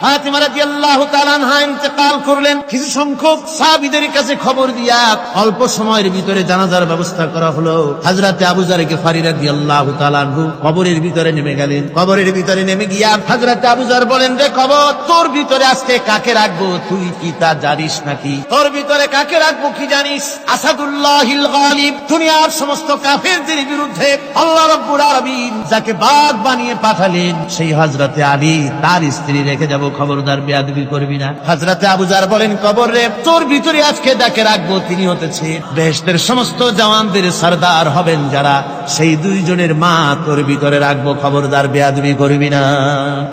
ফাতিমা রাদিয়াল্লাহু তাআলা আনহা ইন্তেকাল করলেন। কিছু সংখ্যক সাহাবীদের কাছে খবর দিয়া অল্প সময়ের ভিতরে জানাজার ব্যবস্থা করা হলো। হযরতে আবু যার গিফারী রাদিয়াল্লাহু তাআলা আনহু কবরের ভিতরে নেমে গেলেন। কবরের ভিতরে নেমে গিয়া হযরতে আবু যার বলেন, রে কবর, তোর ভিতরে আজকে কাকে রাখবো তুই কি তা জানিস নাকি? তোর ভিতরে কাকে রাখবো কি জানিস? আসাদুল্লাহিল গালিব, দুনিয়ার সমস্ত কাফেরদের বিরুদ্ধে আল্লাহ রাব্বুল আলামিন যাকে বাঘ বানিয়ে পাঠালেন সেই হযরতে আলী, তার স্ত্রী রেখে যাব, খবরদার বেয়াদবি করবি না। হযরতে আবু যার বলেন, কবর রে, তোর ভিতরে আজকে যাকে রাখবো তিনি হতেছে বেহেশতের সমস্ত জওয়ানদের সরদার হবেন যারা, সেই দুইজনের মা তোর ভিতরে রাখবো, খবরদার বেয়াদবি করবি না।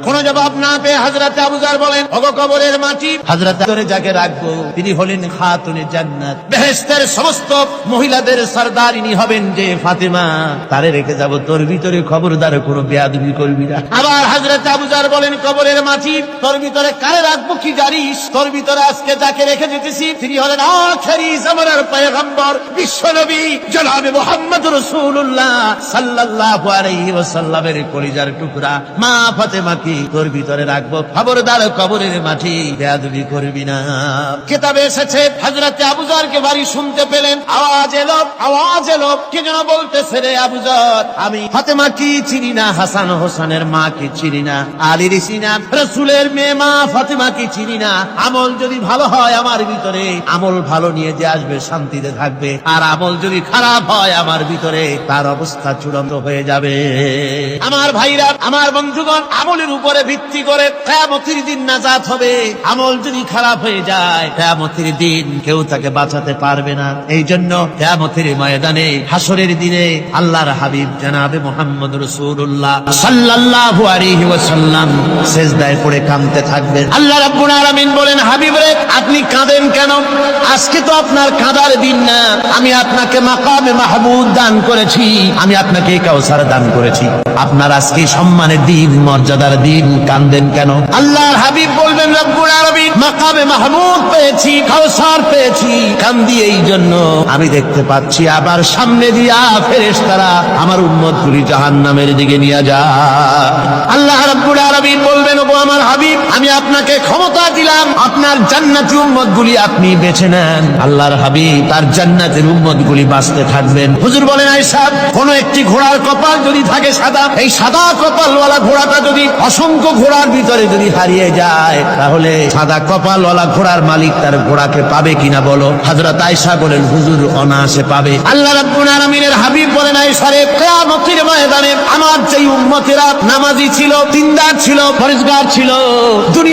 কোন জবাব না পেয়ে হযরতে আবু যার বলেন, ওগো কবরের মাটি, হযরতে যাকে রাখবো তিনি হলেন খাতুনে জান্নাত, বেহেশতের সমস্ত মহিলাদের সরদার ইনি হবেন যে ফাতেমা, তারে রেখে যাব, তোর ভিতরে খবরদার কোনো বেয়াদবি করবি না। আবার হযরত আবু যার বলেন, কবরের মাটি, তোর ভিতরে কারে রাখবো কি জানিস? তোর ভিতরে আজকে যাকে রেখে যেতেছি তিনি হলেন আখেরি জামানার পয়গম্বর বিশ্বনবী জনাবে মুহাম্মদ রাসূলুল্লাহ সাল্লাল্লাহু আলাইহি ওয়াসাল্লামের কলিজার টুকরা মা ফাতেমাকে তোর ভিতরে রাখবো, খবরদার কবরের মাটি বেয়াদবি করবি না। কিতাবে এসেছে হযরত আবু যারকে বাড়ি শুনতে পেলেন, আওয়াজ এলো, কে যেন বলতেছে, রে আবু যার, আমি ফাতেমা কি চিনি না, হাসান হোসেনের মা কি চিনি না, আলীর চিনি না, রাসূলের মেয়ে মা ফাতেমা কি চিনি না। আমল যদি ভালো হয় আমার ভিতরে, আমল ভালো নিয়ে যে আসবে শান্তিতে থাকবে, আর আমল যদি খারাপ হয় আমার ভিতরে তার অবস্থা চূড়ান্ত হয়ে যাবে। আমার ভাইরা, আমার বন্ধুগণ, আমলের উপরে ভিত্তি করে কিয়ামতের দিন নাজাত হবে। আমল যদি খারাপ হয়ে যায় কিয়ামতের দিন কেউ তাকে বাঁচাতে পারবে না। এই জন্য কিয়ামতের ময়দানে হাসরের দিনে আল্লাহর হাবিব জনাবে মুহাম্মদ রাসূলুল্লাহ সাল্লাল্লাহু আলাইহি ওয়াসাল্লাম সিজদায় পড়ে কাঁদতে থাকবেন। আল্লাহ রাব্বুল আলামিন বলেন, হাবিব রে, আপনি কাঁদেন কেন? আজকে তো আপনার কাঁদার দিন না, আমি আপনাকে মাকামে মাহমুদ দান করেছি, আমি আপনাকে কাউসার দান করেছি, আপনার আজকে সম্মানের দিন, মর্যাদার দিন, কাঁদেন কেন? আল্লাহর হাবিব বলবেন, রব্বুল আলামিন মাকামে মাহমুদ পেয়েছি, কাউসার পেয়েছি, কান্দি এই জন্য আমি দেখতে পাচ্ছি আবার সামনে দিয়া ফেরেশতারা আমার উম্মতগুলি জাহান্নামের দিকে নিয়ে যায়। আল্লাহ রাব্বুল আলামিন বলবেন, ওগো আমার হাবিব, আমি আপনাকে ক্ষমতা দিলাম, আপনার জান্নাতি উম্মতগুলি আপনি বেছে নেন। আল্লাহর হাবিব তার জান্নাতের উম্মতগুলি বাঁচতে থাকবেন। হুজুর বলেন, আয়েশা, কোন একটি ঘোড়ার কপাল যদি থাকে সাদা, এই সাদা কপালওয়ালা ঘোড়াটা যদি অসংখ্য ঘোড়ার ভিতরে যদি হারিয়ে যায়, তাহলে সাদা কপালওয়ালা ঘোড়ার মালিক তার ঘোড়াকে পাবে কিনা বলো? হযরত আয়েশা বলেন, হুজুর অনায়াসে পাবে। আল্লাহ রাব্বুল আলামিনের হাবিব বলেন, আয়েশা রে, কিয়ামতের ময়দানে আমার যেই উম্মতেরা নামাজি ছিল, দিনদার ছিল, পরেজগার ছিল, দুনিয়া